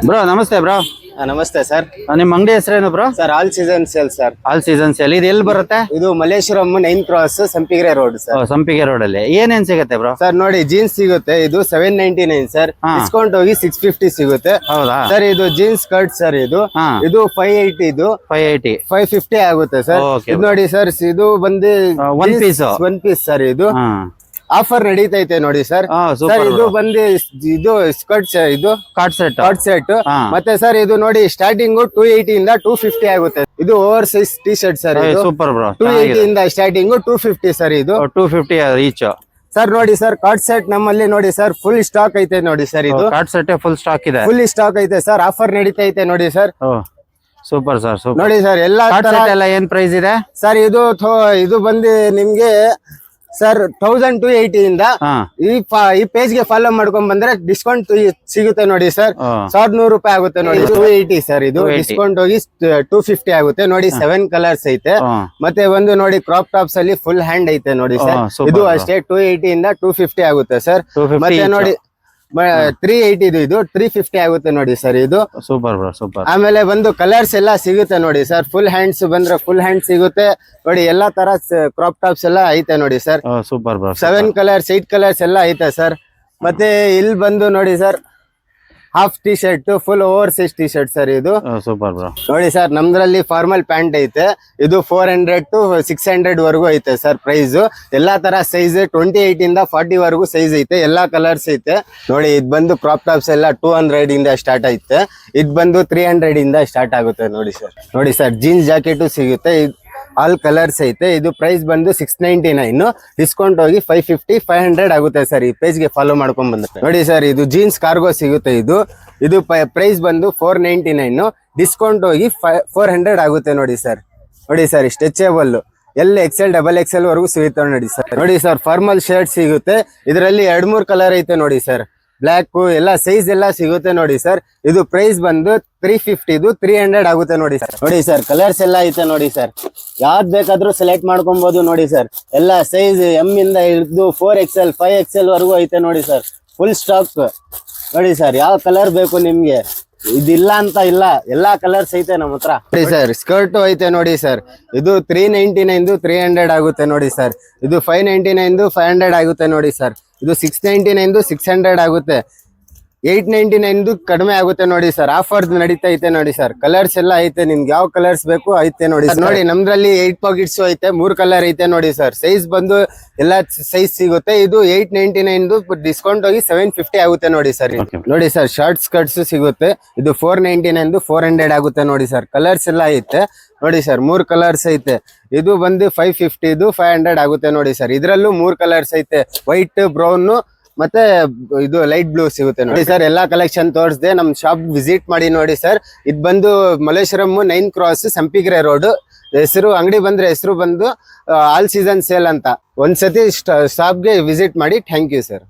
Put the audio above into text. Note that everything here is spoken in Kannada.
ಬ್ರೋ ನಮಸ್ತೆ ಬ್ರೋ. ನಮಸ್ತೆ ಸರ್. ನಿಮ್ಮ ಅಂಗಡಿ ಹೆಸರೇನು bro? Sir all season sale sir. All season sale. ಇದು ಎಲ್ಲಿ ಬರುತ್ತೆ? ಇದು ಮಲ್ಲೇಶ್ವರಂ 9 ಕ್ರಾಸ್ ಸಂಪಿಗೆರೆ ರೋಡ್ ಸರ್. ಸಂಪಿಗೆ ರೋಡ್ ಅಲ್ಲಿ ಏನೇನ್ ಸಿಗುತ್ತೆ ಬ್ರೋ? ಸರ್ ನೋಡಿ ಜೀನ್ಸ್ ಸಿಗುತ್ತೆ, ಇದು 799 ಸರ್. ಡಿಸ್ಕೌಂಟ್ ಹೋಗಿ 650 ಸಿಗುತ್ತೆ. ಹೌದಾ ಸರ್ ಇದು ಜೀನ್ಸ್ ಸ್ಕರ್ಟ್ ಸರ್. ಇದು 580, ಇದು 580 550 ಆಗುತ್ತೆ ಸರ್. ಇದು ನೋಡಿ ಸರ್, ಇದು ಬಂದು ಒನ್ ಪೀಸ್ ಸರ್. ಇದು ಆಫರ್ ನಡೀತೈತೆ ನೋಡಿ ಸರ್. ಸರ್ ಇದು ಬಂದು ಇದು ಸ್ಕರ್ಟ್ ಇದು ಕಾರ್ಡ್ ಸೆಟ್. ಮತ್ತೆ ಸರ್ ಇದು ನೋಡಿ ಸ್ಟಾರ್ಟಿಂಗ್ 280 ಇಂದ 250 ಆಗುತ್ತೆ. ಇದು over size T shirt sir. Super bro. 280 ಇಂದ ಸ್ಟಾರ್ಟಿಂಗ್ 250 ಸರ್. ಇದು 250 ಈಚ್. ಸರ್ ನೋಡಿ ಸರ್ ಕಾರ್ಡ್ ಸೆಟ್ ನಮ್ಮಲ್ಲಿ ನೋಡಿ ಸರ್ ಫುಲ್ ಸ್ಟಾಕ್ ಐತೆ ನೋಡಿ ಸರ್. ಇದು ಕಾರ್ಡ್ ಸೆಟ್ ಫುಲ್ ಸ್ಟಾಕ್ ಇದೆ. ಫುಲ್ ಸ್ಟಾಕ್ ಐತೆ ಸರ್. ಆಫರ್ ನಡೀತೈತೆ ನೋಡಿ ಸರ್. Super sir. ಸೂಪರ್ ನೋಡಿ ಸರ್. ಎಲ್ಲ ಏನ್ ಪ್ರೈಸ್ ಇದೆ ಸರ್? ಇದು ಬಂದು ನಿಮ್ಗೆ ಸರ್ 1280 ಇಂದ ಈ ಪೇಜ್ ಗೆ ಫಾಲೋ ಮಾಡ್ಕೊಂಡ್ ಬಂದ್ರೆ ಡಿಸ್ಕೌಂಟ್ ಸಿಗುತ್ತೆ ನೋಡಿ ಸರ್. 1100 ರೂಪಾಯಿ ಆಗುತ್ತೆ ನೋಡಿ. 280 ಸರ್. ಇದು ಡಿಸ್ಕೌಂಟ್ ಹೋಗಿ 250 ಆಗುತ್ತೆ ನೋಡಿ. 7 ಕಲರ್ಸ್ ಐತೆ. ಮತ್ತೆ ಒಂದು ನೋಡಿ ಕ್ರಾಪ್ ಟಾಪ್ಸ್ ಅಲ್ಲಿ ಫುಲ್ ಹ್ಯಾಂಡ್ ಐತೆ ನೋಡಿ ಸರ್. ಇದು ಅಷ್ಟೇ 280 ಇಂದ 250 ಆಗುತ್ತೆ ಸರ್. ಮತ್ತೆ ನೋಡಿ 380 ಇದು 350 ಆಗುತ್ತೆ ನೋಡಿ ಸರ್. ಇದು ಸೂಪರ್ ಬ್ರೋ. ಸೂಪರ್. ಆಮೇಲೆ ಒಂದು ಕಲರ್ಸ್ ಎಲ್ಲ ಸಿಗುತ್ತೆ ನೋಡಿ ಸರ್. ಫುಲ್ ಹ್ಯಾಂಡ್ಸ್ ಬಂದ್ರೆ ಫುಲ್ ಹ್ಯಾಂಡ್ ಸಿಗುತ್ತೆ ನೋಡಿ. ಎಲ್ಲಾ ತರ ಕ್ರಾಪ್ ಟಾಪ್ಸ್ ಎಲ್ಲ ಐತೆ ನೋಡಿ sir. Super bro. 7 colours 8 colours ಎಲ್ಲ ಐತೆ ಸರ್. ಮತ್ತೆ ಇಲ್ಲಿ ಬಂದು ನೋಡಿ sir, half T shirt full over size T shirt sir. ಇದು ಸೂಪರ್ ಬ್ರೋ. ನೋಡಿ ಸರ್, ನಮ್ದ್ರಲ್ಲಿ ಫಾರ್ಮಲ್ ಪ್ಯಾಂಟ್ ಐತೆ. ಇದು 400 to 600 ವರೆಗೂ ಐತೆ ಸರ್ ಪ್ರೈಸ್. ಎಲ್ಲಾ ತರ ಸೈಜ್ 28 ಇಂದ 40 ವರೆಗೂ ಸೈಜ್ ಐತೆ. ಎಲ್ಲಾ ಕಲರ್ಸ್ ಐತೆ ನೋಡಿ. ಇದು ಬಂದು ಕ್ರಾಪ್ ಟಾಪ್ಸ್ ಎಲ್ಲ 200 ಇಂದ ಸ್ಟಾರ್ಟ್ ಐತೆ. ಇದು ಬಂದು 300 ಇಂದ ಸ್ಟಾರ್ಟ್ ಆಗುತ್ತೆ ನೋಡಿ ಸರ್. ನೋಡಿ ಸರ್, ಜೀನ್ಸ್ ಜಾಕೆಟ್ ಸಿಗುತ್ತೆ. ಆಲ್ ಕಲರ್ಸ್ ಐತೆ. ಇದು ಪ್ರೈಸ್ ಬಂದು 699. ಡಿಸ್ಕೌಂಟ್ ಹೋಗಿ 550 500 ಆಗುತ್ತೆ ಸರ್. ಈ ಪೇಜ್ ಗೆ ಫಾಲೋ ಮಾಡ್ಕೊಂಡ್ ಬಂದ್ರೆ ನೋಡಿ ಸರ್. ಇದು ಜೀನ್ಸ್ ಕಾರ್ಗೋ ಸಿಗುತ್ತೆ. ಇದು ಪ್ರೈಸ್ ಬಂದು 499. ಡಿಸ್ಕೌಂಟ್ ಹೋಗಿ 400 ಆಗುತ್ತೆ ನೋಡಿ ಸರ್. ನೋಡಿ ಸರ್, ಸ್ಟ್ರೆಚೇಬಲ್ XL XXL ವರೆಗೂ ಸಿಗುತ್ತೆ ನೋಡಿ ಸರ್. ನೋಡಿ ಸರ್, ಫಾರ್ಮಲ್ ಶರ್ಟ್ ಸಿಗುತ್ತೆ. ಇದರಲ್ಲಿ 2-3 ಕಲರ್ ಐತೆ ನೋಡಿ ಸರ್. ಬ್ಲಾಕ್ ಎಲ್ಲ ಸೈಜ್ ಎಲ್ಲ ಸಿಗುತ್ತೆ ನೋಡಿ ಸರ್. ಇದು ಪ್ರೈಸ್ ಬಂದು 350. ಇದು 300 ಆಗುತ್ತೆ ನೋಡಿ ಸರ್. ನೋಡಿ ಸರ್, ಕಲರ್ಸ್ ಎಲ್ಲ ಐತೆ ನೋಡಿ ಸರ್. ಯಾವ್ದು ಬೇಕಾದ್ರೂ ಸೆಲೆಕ್ಟ್ ಮಾಡ್ಕೊಬಹುದು ನೋಡಿ ಸರ್. ಎಲ್ಲ ಸೈಜ್ M ಇಂದ ಹಿಡಿದು 4XL 5XL ವರೆಗೂ ಐತೆ ನೋಡಿ ಸರ್. ಫುಲ್ ಸ್ಟಾಕ್ ನೋಡಿ ಸರ್. ಯಾವ ಕಲರ್ ಬೇಕು ನಿಮ್ಗೆ ಇದಿಲ್ಲ ಅಂತ ಇಲ್ಲ, ಎಲ್ಲಾ ಕಲರ್ಸ್ ಐತೆ ನಮ್ಮ ಹತ್ರ ನೋಡಿ ಸರ್. ಸ್ಕರ್ಟ್ ಐತೆ ನೋಡಿ ಸರ್. ಇದು 399 300 ಆಗುತ್ತೆ ನೋಡಿ ಸರ್. ಇದು 599 500 ಆಗುತ್ತೆ ನೋಡಿ ಸರ್. ಇದು 699 600 ಆಗುತ್ತೆ. 899 ಕಡಿಮೆ ಆಗುತ್ತೆ ನೋಡಿ ಸರ್. ಆಫರ್ ನಡೀತಾ ಐತೆ ನೋಡಿ ಸರ್. ಕಲರ್ಸ್ ಎಲ್ಲ ಐತೆ, ನಿಮ್ಗೆ ಯಾವ ಕಲರ್ಸ್ ಬೇಕು ಐತೆ ನೋಡಿ ಸರ್. ನೋಡಿ ನಮ್ದ್ರಲ್ಲಿ 8 ಪಾಕೆಟ್ಸ್ ಐತೆ. 3 ಕಲರ್ ಐತೆ ನೋಡಿ ಸರ್. ಸೈಜ್ ಬಂದು ಎಲ್ಲಾ ಸೈಜ್ ಸಿಗುತ್ತೆ. ಇದು 899 ಡಿಸ್ಕೌಂಟ್ ಹೋಗಿ 750 ಆಗುತ್ತೆ ನೋಡಿ ಸರ್. ನೋಡಿ ಸರ್, ಶಾರ್ಟ್ ಸ್ಕರ್ಟ್ಸ್ ಸಿಗುತ್ತೆ. ಇದು 499 400 ಆಗುತ್ತೆ ನೋಡಿ ಸರ್. ಕಲರ್ಸ್ ಎಲ್ಲ ಐತೆ ನೋಡಿ ಸರ್. 3 ಕಲರ್ಸ್ ಐತೆ. ಇದು ಬಂದು 550 ಇದು 500 ಆಗುತ್ತೆ ನೋಡಿ ಸರ್. ಇದ್ರಲ್ಲೂ 3 ಕಲರ್ಸ್ ಐತೆ. ವೈಟ್, ಬ್ರೌನ್ ಮತ್ತೆ ಇದು ಲೈಟ್ ಬ್ಲೂ ಸಿಗುತ್ತೆ ನೋಡಿ ಸರ್. ಎಲ್ಲಾ ಕಲೆಕ್ಷನ್ ತೋರಿಸಿದೆ. ನಮ್ ಶಾಪ್ ವಿಸಿಟ್ ಮಾಡಿ ನೋಡಿ ಸರ್. ಇದು ಬಂದು ಮಲ್ಲೇಶ್ವರಂ 9 ಕ್ರಾಸ್ ಸಂಪಿಗೆರೆ ರೋಡ್. ಹೆಸರು ಅಂಗಡಿ ಬಂದ್ರೆ ಹೆಸರು ಬಂದು ಆಲ್ ಸೀಸನ್ ಸೇಲ್ ಅಂತ. ಒಂದ್ಸತಿ ಶಾಪ್ಗೆ ವಿಸಿಟ್ ಮಾಡಿ. Thank you sir.